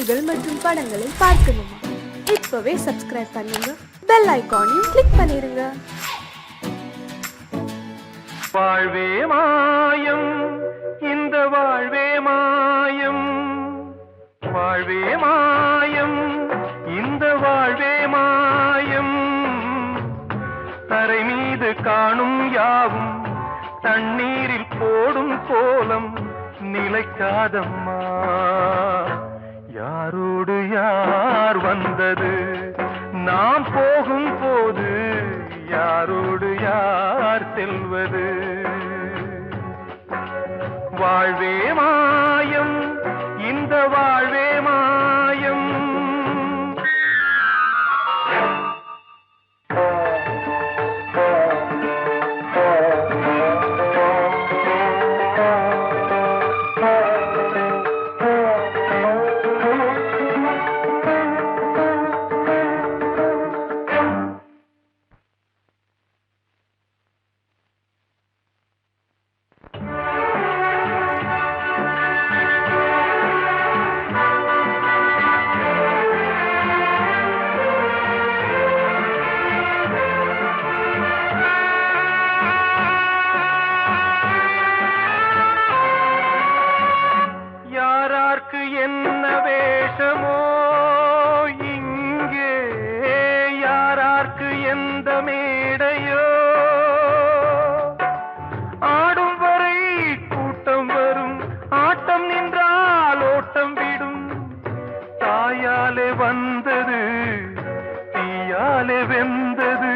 பாடல்கள் மற்றும் படங்களை பார்க்கணுமா? இப்பவே சப்ஸ்கிரைப் பண்ணுங்க, பெல் ஐகானையும் கிளிக் பண்ணிருங்க. வாழ்வே மாயம், இந்த வாழ்வே மாயம், வாழ்வே மாயம், இந்த வாழ்வே மாயம். தரை மீது காணும் யாவும் தண்ணீரில் போடும் கோலம் நிலைக்காதம்மா. யாரோடு யார் வந்தது நாம் போகும் போது, யாரோடு யார் செல்வது? வாழ்வே மாயம், இந்த வாழ்வே மாயம். என்ன வேஷமோ இங்கே, யாரார்க்கு எந்த மேடையோ, ஆடும் வரை கூட்டம் வரும், ஆட்டம் நின்றால் ஓட்டம் விடும். தாயாலே வந்தது தீயாலே வெந்தது,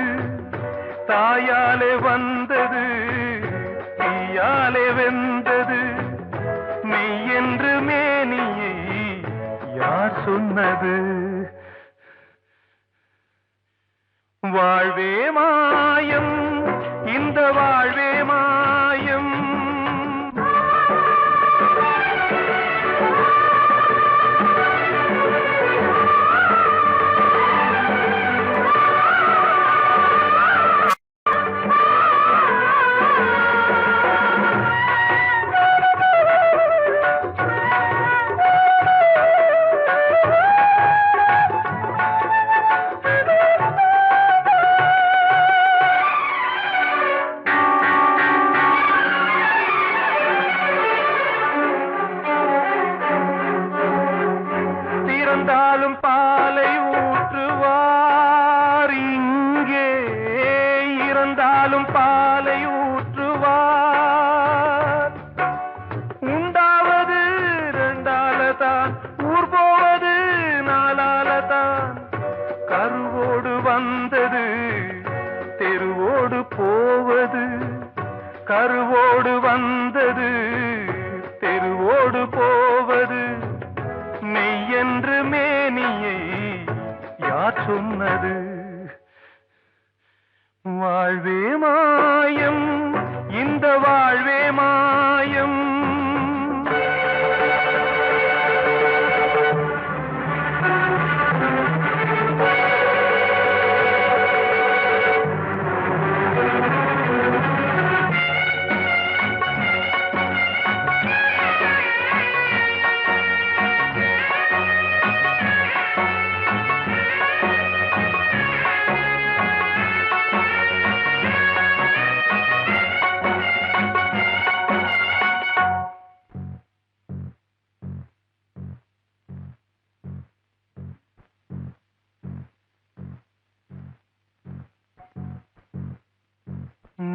தாயாலே வந்தது தீயாலே வெந்தது. மெய் என்று மேனியை யார் சொன்னது? வாழ்வே மாயம், இந்த வாழ்வே மாயம். இறந்தாலும் பாலை ஊற்றுவார் இங்கே, இறந்தாலும் பாலை ஊற்றுவார். உண்டாவது ரெண்டாலதான், ஊர் போவது நாலாலதான். கருவோடு வந்தது தெருவோடு போவது, கருவோடு வந்தது தெருவோடு போவது. மெய் என்று மேனியை யார் சொன்னது? வாழ்வே மாயம், இந்த வாழ்வே மாயம்.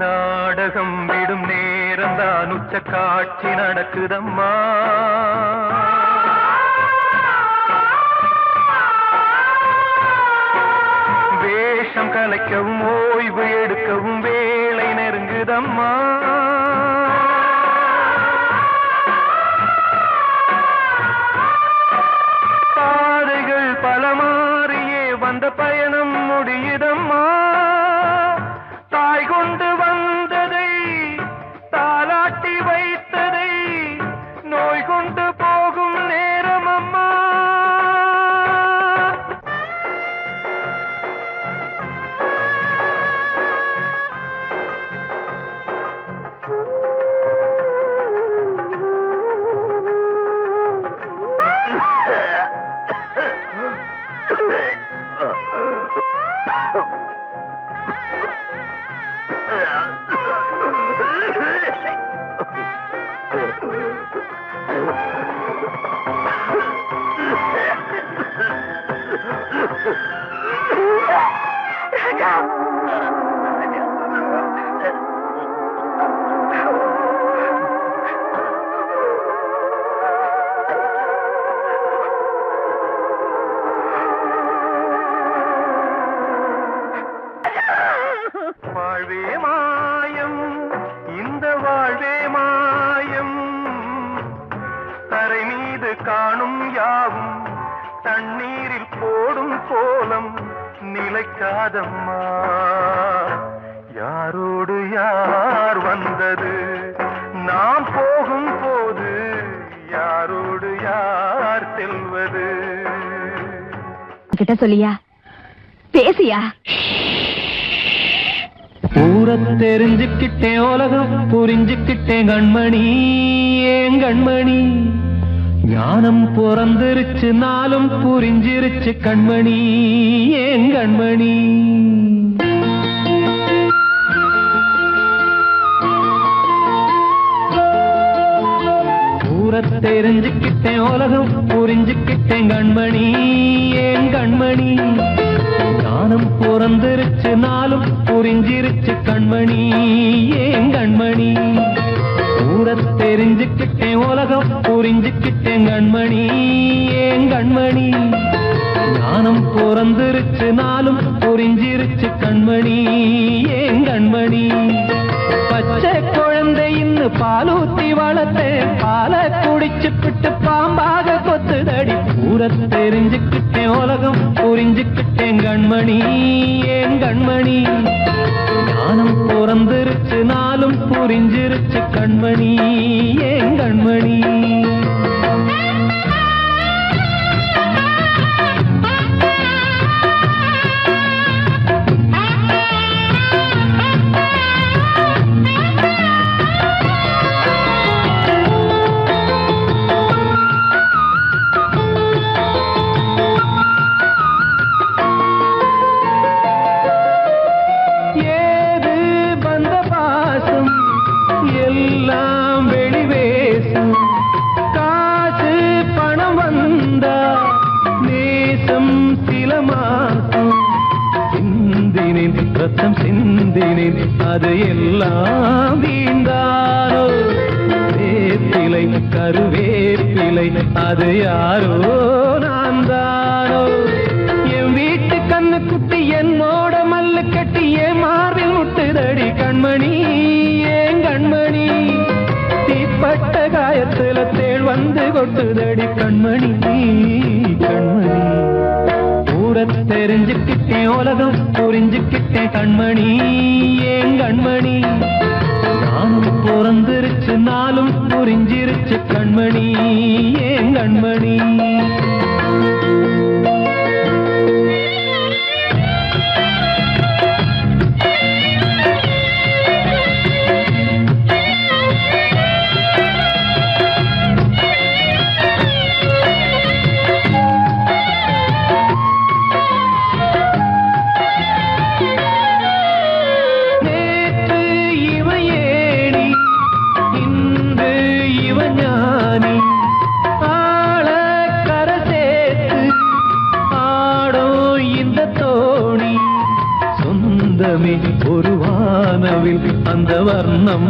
நாடகம் விடும் நேரம்தான் உச்ச காட்சி நடக்குதம்மா. வேஷம் கலைக்கவும் ஓய்வு எடுக்கவும் வேளை நெருங்குதம்மா. பாதைகள் பல மாறியே வந்த பயணம் முடியுதம்மா. தாய் கொண்டு வந்ததை தாலாட்டி வைத்ததை நோய் கொண்டு போகும் நேரம் அம்மா. நிலைக்காதம்மா யாரோடு யார் வந்தது நாம் போகும் போது யாரோடு யார் செல்வது கிட்ட சொல்லியா பேசியா ஊரை தெரிஞ்சுக்கிட்டேன் உலகம் புரிஞ்சுக்கிட்டேன் கண்மணி ஏன் கண்மணி ஞானம் பிறந்திருச்சு நாளும் புரிஞ்சிருச்சு கண்மணி ஏன் கண்மணி ஊரை தெரிஞ்சுக்கிட்டேன் உலகம் புரிஞ்சுக்கிட்டேன் கண்மணி ஏன் கண்மணி ஞானம் பிறந்திருச்சு நாளும் புரிஞ்சிருச்சு கண்மணி ஏன் கண்மணி ஊரை தெரிஞ்சுக்கிட்டேன் உலகம் புரிஞ்சுக்கிட்டேன் கண்மணி ஏன் கண்மணி ஞானம் பிறந்திருச்சு நாளும் புரிஞ்சிருச்சு கண்மணி ஏன் கண்மணி பச்சை குழந்தை இன்னும் பாலூத்தி வளர்த்தேன் பாலை குடிச்சுப்பிட்டு பாம்பாக கொத்துதடி ஊரை தெரிஞ்சுக்கிட்டேன் உலகம் புரிஞ்சுக்கிட்டேன் கண்மணி ஏன் கண்மணி ஞானம் பிறந்திருச்சு நாளும் புரிஞ்சிருச்சு கண்மணி ஏன் கண்மணி ரத்தம் சிந்தினேன் அது எல்லாம் வீண்டாரோ வேப்பிலை கருவேப்பிலை அது யாரோ நான் தானோ என் வீட்டு கண்ணு குட்டி என்னோட மல்லு கட்டி என் மார்பில் முட்டுதடி கண்மணி ஏன் கண்மணி தீப்பட்ட காயத்துல தேள் வந்து கொட்டுதடி கண்மணி கண்மணி ஊரை தெரிஞ்சுக்கிட்டேன் உலகம் புரிஞ்சுக்கிட்டேன் கண்மணி ஏன் கண்மணி நானும் பிறந்திருச்சு நாளும் புரிஞ்சிருச்சு கண்மணி ஏன் கண்மணி ஒரு வானவில் அந்த வர்ணம்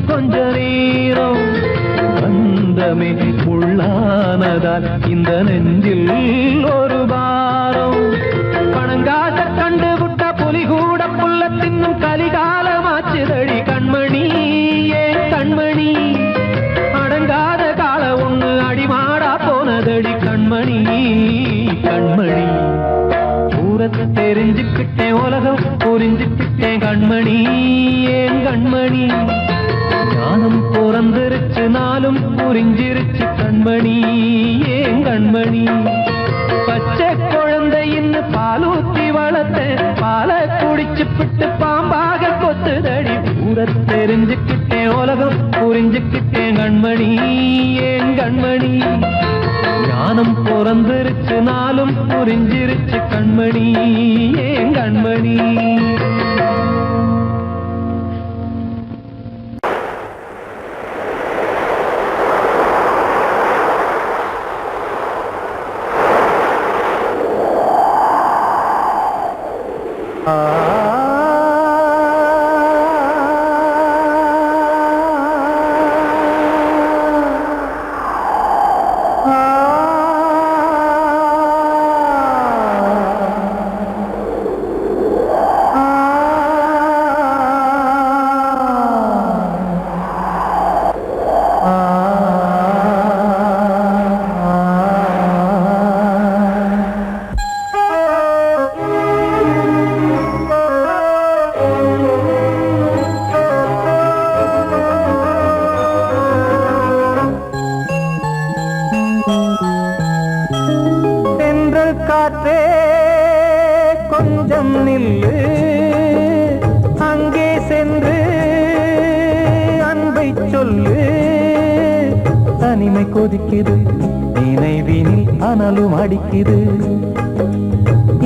கொஞ்ச நேரம் வந்தமே உள்ளானதால் இந்த நெஞ்சில் ஒரு பாரம் பணங்காச கண்டு விட்ட புலி கூட புல்ல தின்னும் கலிகாலமாச்சுதடி கண்மணி ஏன் கண்மணி அடங்காத கால ஒண்ணு அடிமாடா போனதடி கண்மணி கண்மணி தெரிஞ்சுக்கிட்டேன் உலகம் புரிஞ்சுக்கிட்டேன் கண்மணி ஏன் கண்மணி ஞானம் பிறந்திருச்சு நாளும் புரிஞ்சிருச்சு கண்மணி ஏன் கண்மணி பச்சை குழந்தை இன்னும் பாலூத்தி வளர்த்தேன் பாலை குடிச்சுப்பிட்டு பாம்பாக கொத்துதடி ஊரை தெரிஞ்சுக்கிட்டேன் உலகம் புரிஞ்சுக்கிட்டேன் கண்மணி ஏன் கண்மணி ஞானம் பிறந்திருச்சு நாளும் புரிஞ்சிருச்சு கண்மணி ஏன் கண்மணி தென்றல் காற்றே கொஞ்சம் நில்லு அங்கே சென்று அன்பை சொல்லு தனிமை கொதிக்குது நினைவினில் அனலும் அடிக்குது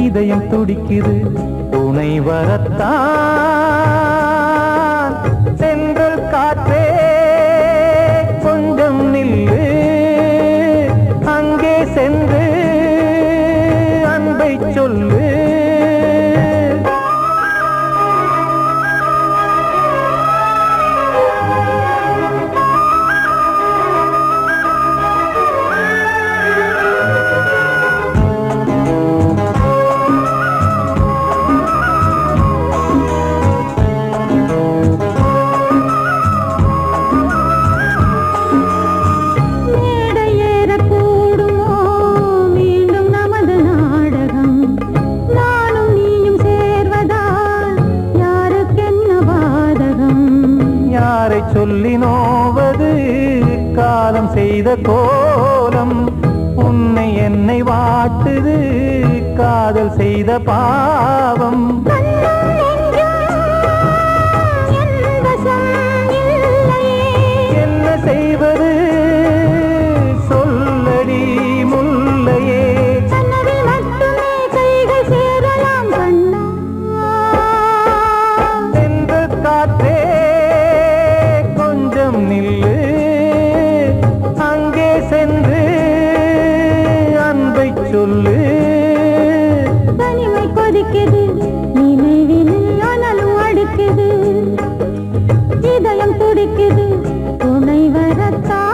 இதயம் துடிக்குது துணை வரத்தான் தென்றல் காற்றே கொஞ்சம் நில்லு அங்கே சென்று அன்பை சொல்லு சொல்லி நோவது காலம் செய்த கோலம் உன்னை என்னை வாட்டுது காதல் செய்த பாவம் என்ன செய்வது சொல்லடி முல்லையே சென்ற காற்றே நில்லு அங்கே சென்று அன்பை சொல்லு தனிமை கொதிக்குது நினைவினில் அனலும் அடிக்குது இதயம் துடிக்குது துணை வரத்தான்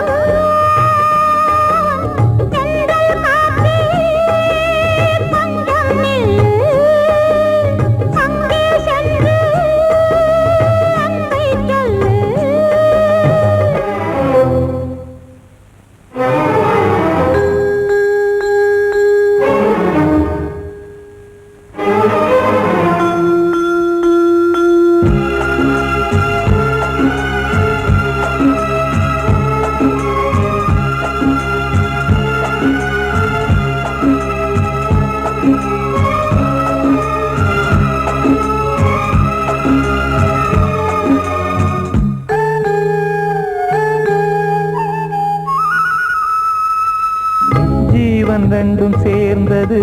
ரெண்டும் சேர்ந்தது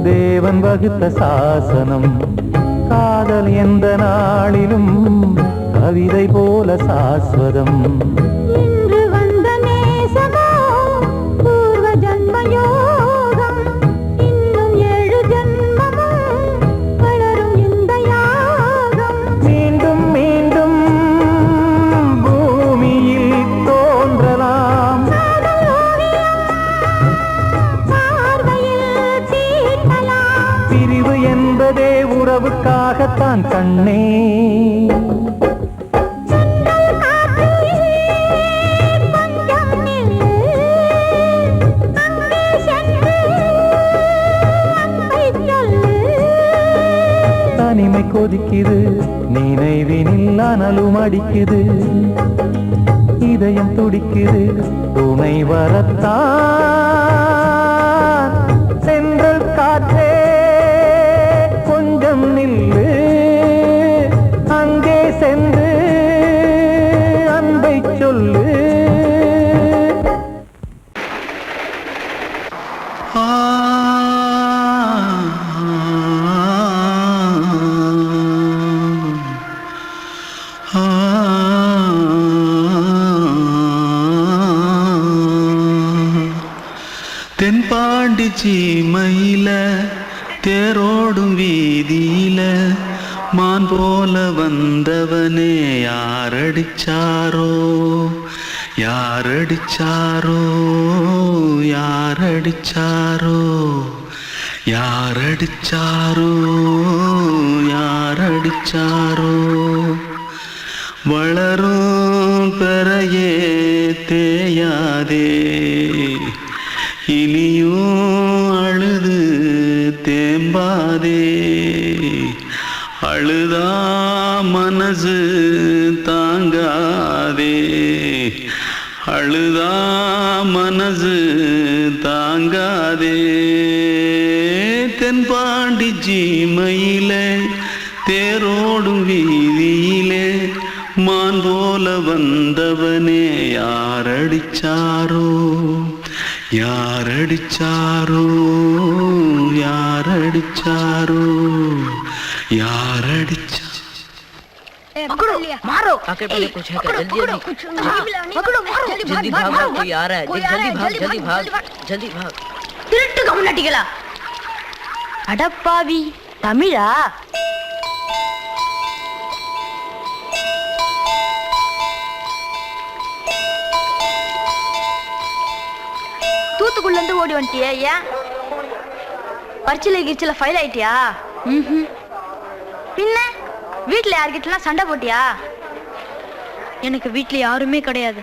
தேவன் வகுத்த சாசனம் காதல் எந்த நாளிலும் கவிதை போல சாஸ்வதம் இன்று வந்த நேசமோ பூர்வ ஜன்ம யோகம் இன்னும் 7 ஜன்மமும் வளரும் இந்த யாகம் மீண்டும் மீண்டும் பூமியில் தோன்றலாம் பிரிவு என்பதே உறவுக்காகத்தான் கண்ணே தனிமை கொதிக்குது நினைவினில் அனலும் அடிக்குது இதயம் துடிக்குது துணை வரத்தான் தென்றல் காற்றே கொஞ்சம் நில்லு அங்கே சென்று அன்பை சொல்லு தென்பாண்டி சீமையில தேரோடும் வீதியில மான் போல வந்தவனே யாரடிச்சாரோ யாரடிச்சாரோ யாரடிச்சாரோ யாரடிச்சாரோ யாரடிச்சாரோ வளரும் பெறையே தேயாதே இனியும் அழுது தேம்பாதே அழுதா மனசு தாங்காதே அழுதா மனசு தாங்காதே தென்பாண்டி ஜீமையிலே தேரோடும் வீதியிலே மான் போல வந்தவனே யாரடிச்சாரோ யாரடிச்சாரோ யாரடிச்சாரோ யாரடிச்சா मारो आके पहले कुछ है क्या जल्दी पकड़ो मारो जल्दी भाग कोई आ रहा है जल्दी भाग जल्दी भाग திருட்டு கம்முனட்டிகளா அடப்பாவி தமிழா தூத்துக்குள்ள இருந்து ஓடி வந்துட்டியா ஏன் பரிச்சையில கிரிச்சில ஃபைல் ஆயிட்டியா பின்ன வீட்டுல யார்கிட்டலாம் சண்டை போட்டியா எனக்கு வீட்டுல யாருமே கிடையாது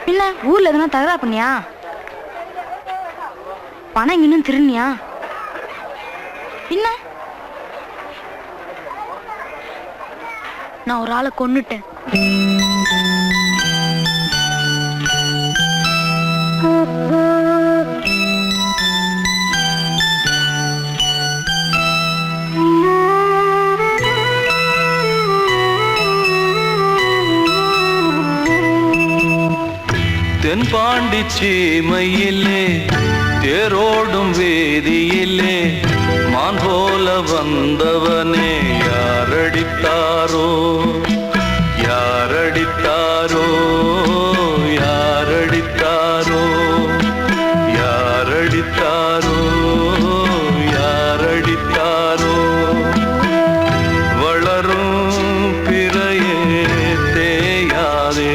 பின்ன ஊர்ல எதுனா தகராறு பண்ணியா பணம் இன்னும் திருநியா பின்ன நான் ஒரு ஆளை கொன்னுட்டேன் தென்பாண்டி சீமையிலே தேரோடும் வேதியிலே மான் போல வந்தவனே யாரடித்தாரோ யாரடித்தாரோ யாரடித்தாரோ யாரடித்தாரோ யாரடித்தாரோ வளரும் பிறையே தேயாதே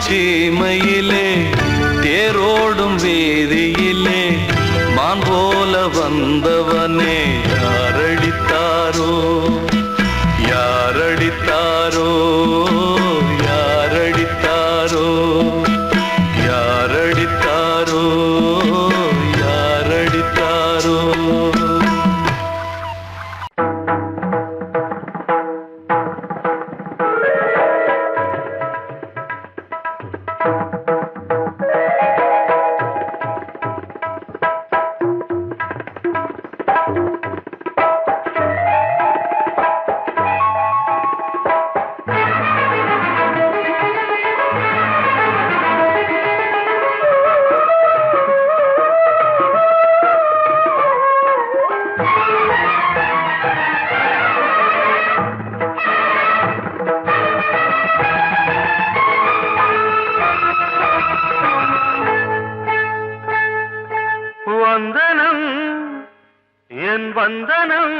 சீமையிலே தேரோடும் வேதியிலே மான் போல வந்தவனே யாரடித்தாரோ யாரடித்தாரோ யாரடித்தாரோ யாரடித்தாரோ யாரடித்தாரோ வந்தனம் என் வந்தனம்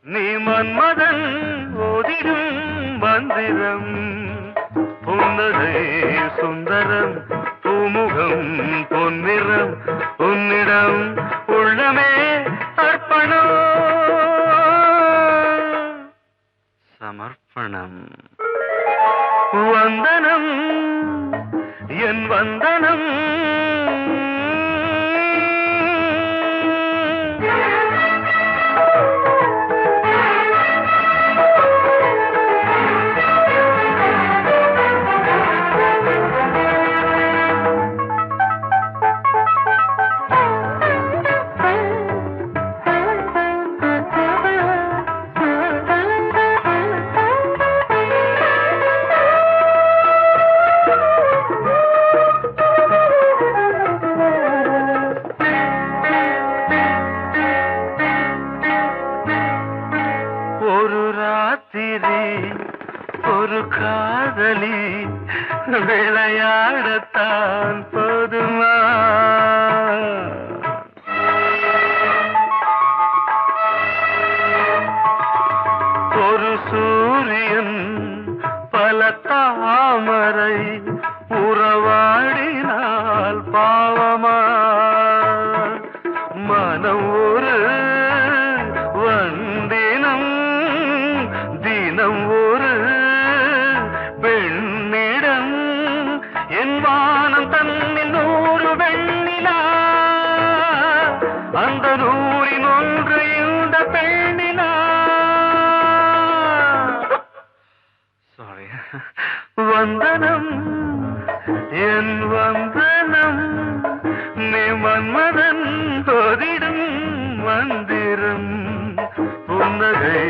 நீ மன்மதன் ஓதிடும் மந்திரம் புன்னகை சுந்தரம் பூமுகம் பொன்னிறம் உன்னிடம் உள்ளமே அர்ப்பணம் சமர்ப்பணம் வந்தனம் என் வந்தனம் ஒரு காதலி விளையாடத்தான் போதுமா ஒரு சூரியன் பல தாமரை உறவாடினால் பாவமா மனம் ஒரு வந்தினம் தினம் ஒரு பெண்ணிடம் என் வானம் வானம் தன்னில் 100 வெண்ணிலா, அந்த 100இன் ஒன்று இந்த பெண்ணிலா. சாரி. வந்தனம் என் வந்தனம், நீ மன்மதன் தோதிடும் மந்திரம். புன்னகை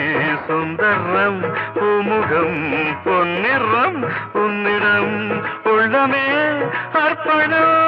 சுந்தரம், பூமுகம் பொன்னிறம், உன்னிடம் உள்ளமே அர்ப்பணம்.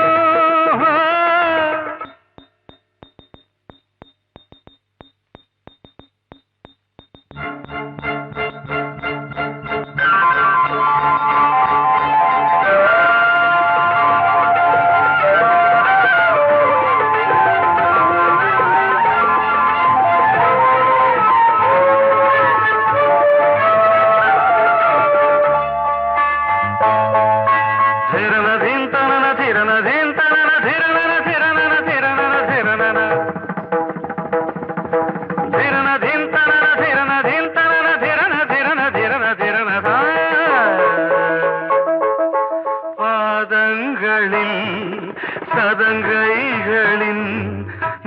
சதங்கைகளின்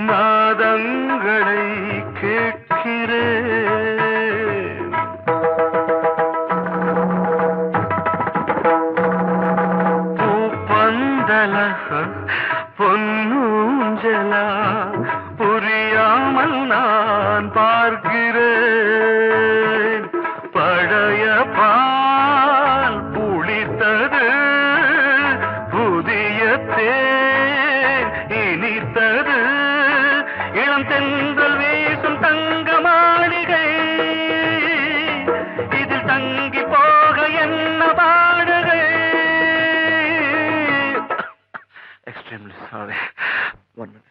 நாதங்களை கேட்கிறேன். பூப்பந்தல பொன்னூஞ்சலா, புரியாமல் நான் பார்க்கிறேன். பழைய பால் புளித்தது, புதிய தேன் இனித்தது. இளம் தென்றல் வீசும் தங்க மாளிகை, இதில் தங்கி போக என்ன பாடுகை. Extremely sorry. 1 minute.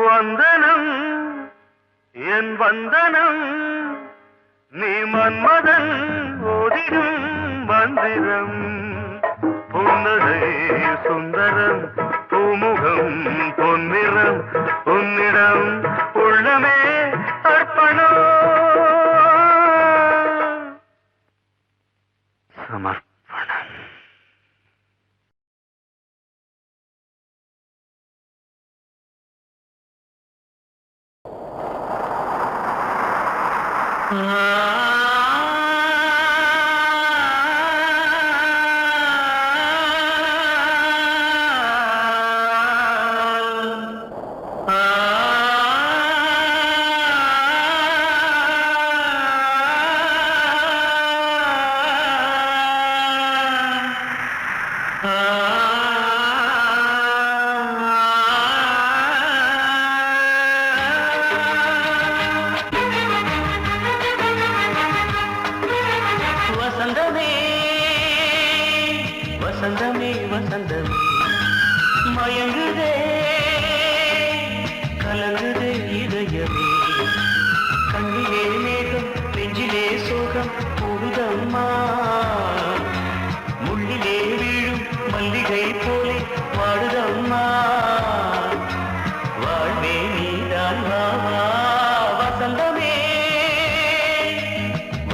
வந்தனம் என் வந்தனம், நீ மன்மதன் ஓதிடும் மந்திரம். புன்னகை சுந்தரம், பூமுகம் பொன்னிறம், உன்னிடம் உள்ளமே அர்ப்பணம். சமர்ப்பணம். வசந்தமே வசந்தமே வசந்தமே, மயங்குதே கலங்குதே இதயமே. கண்ணிலே மேகம் நெஞ்சிலே சோகம் கூடுதம்மா, முள்ளிலே வீழும் மல்லிகை போலே வாடுதம்மா. வாழ்வே நீதான் வாவா. வசந்தமே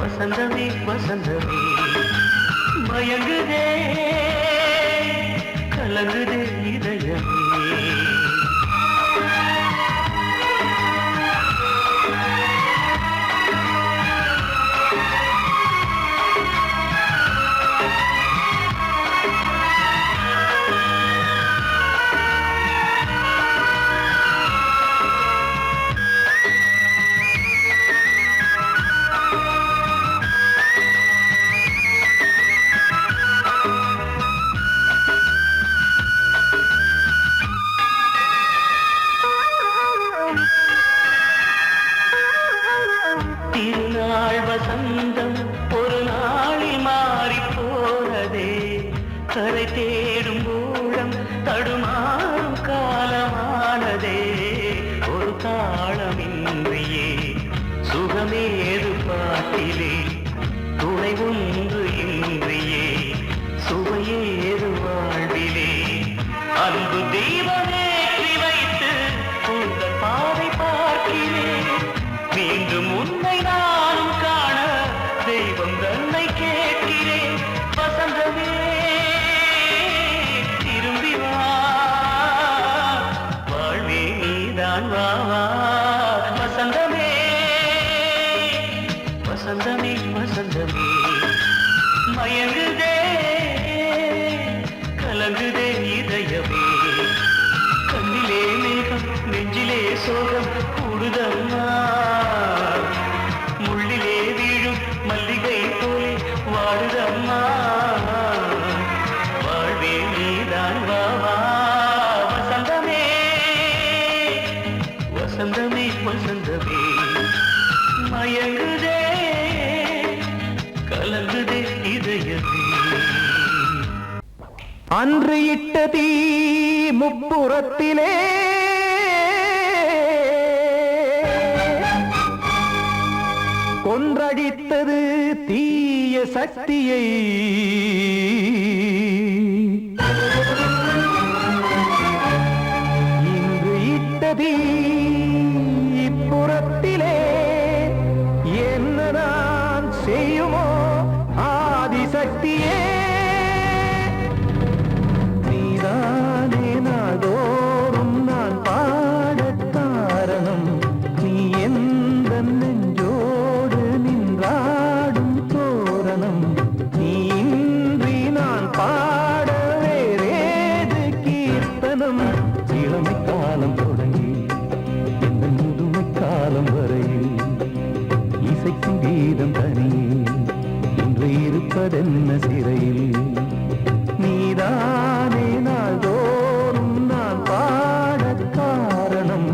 வசந்தமே வசந்தமே, மயங்குதே கலங்குதே இதயமே. நீதான் வா வா வசந்தமே வசந்தமே வசந்தமே மயங்குதே கலங்குதே இதயமே கண்ணிலே மேகம் நெஞ்சிலே சோகம் கூடுதம்மா முள்ளிலே வீழும் மல்லிகை போலே வாடுதம்மா வாழ்வே நீதான் வா வா வசந்தமே வசந்தமே வசந்தமே மயங்குதே கலங்குதே இதயமே அன்று இட்ட தீ முப்புறத்திலே கொன்றடித்தது தீய சக்தியை இன்று இட்ட தீ இப்புறத்திலே என்ன நான் செய்யுமோ ஆதிசக்தியே நீதானே நாள்தோறும் நான் பாடக் காரணம் நீ எந்த நெஞ்சோடு நின்றாடும் தோரணம் நீ இன்றி நான் பாட வேறேது கீர்த்தனம் இளமை காலம் தொடங்கி இந்த முதுமை காலம் வரையில் இசைக்கும் கீதம் தனியே இன்று இருப்பதென்ன சிறையில் நீதானே நாள்தோறும் நான் பாடக் காரணம்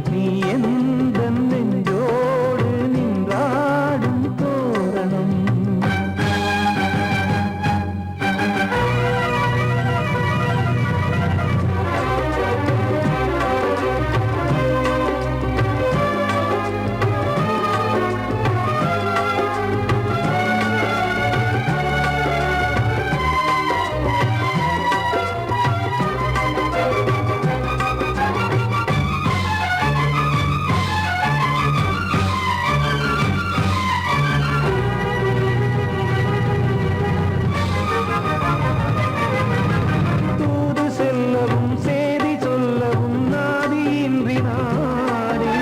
நீ எந்த நெஞ்சோடு நின்றாடும் தோரணம் தூது செல்லவும் சேதி சொல்லவும் நாதியின்றி நானே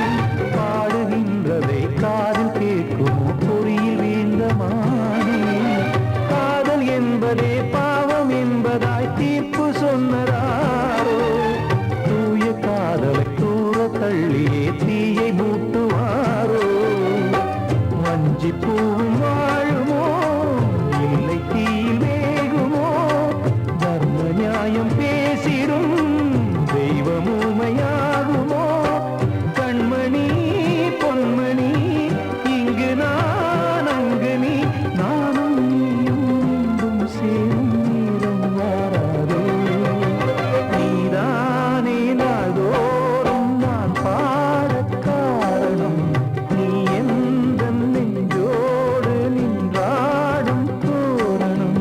பாடுகின்றதை காதில் கேட்கும் பொறியில் வீழ்ந்த மானே காதல் என்பதே பாவம் என்பதாய் தீர்ப்பு சொன்னதாரோ தூய காதலை தூர தள்ளியே தீயை மூட்டுவாரோ வஞ்சி பூவும் வாழுமோ இல்லை தீயில் வேகுமோ தர்ம நியாயம் பேசிடும் தெய்வமுமையாகுமோ கண்மணி பொன்மணி இங்கு நான் அங்கு நீ நானும் நீயும் மீண்டும் சேரும் நேரம் வாராதோ நீதானே நாள்தோறும் நான் பாடக் காரணம் நீ எந்த நெஞ்சோடு நின்றாடும் தோரணம்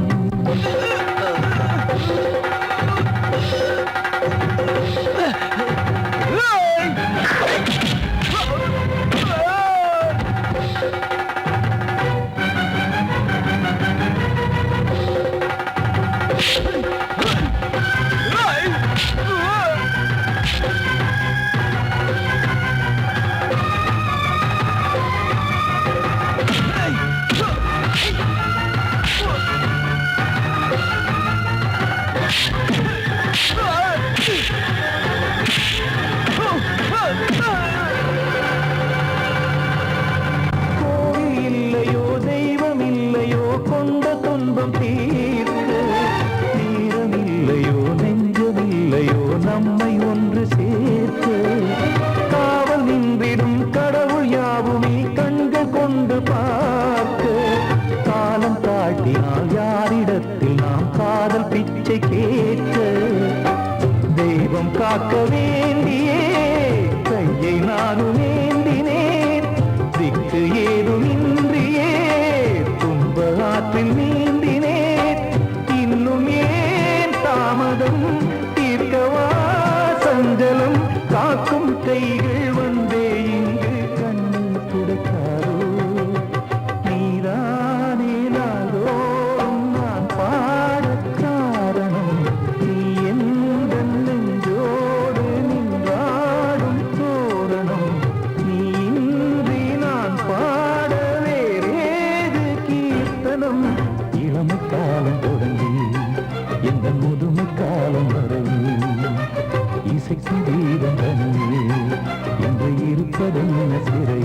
கோவில் இல்லையோ தெய்வம் இல்லையோ கொண்ட துன்பம் தீர்க்க தீரம் இல்லையோ நெஞ்சம் இல்லையோ நம்மை ஒன்று சேர்க்க காவல் நின்றிடும் கடவுள் யாவுமே கண்கள் கொண்டு பார்க்க காலம் தாட்டினால் யாரிடத்தில் நாம் காதல் பிச்சை கேட்க தெய்வம் காக்க வேண்டியே கையை நானும் ஏந்தினேன் திக்கு ஏதுமின்றியே துன்ப ஆற்றில் நீந்தினேன் இன்னும் ஏன் தாமதம் தீர்க்கவா சஞ்சலம் காக்கும் கைகள் வந்தே இங்கு கண்ணில் துடைக்காரோ நீதானே நாள்தோறும் நான் பாடக் காரணம் நீ எந்த நெஞ்சோடு நின்றாடும் தோரணம் இசைக்கும் கீதம் தனியே என்று இருப்பதென்ன சிறை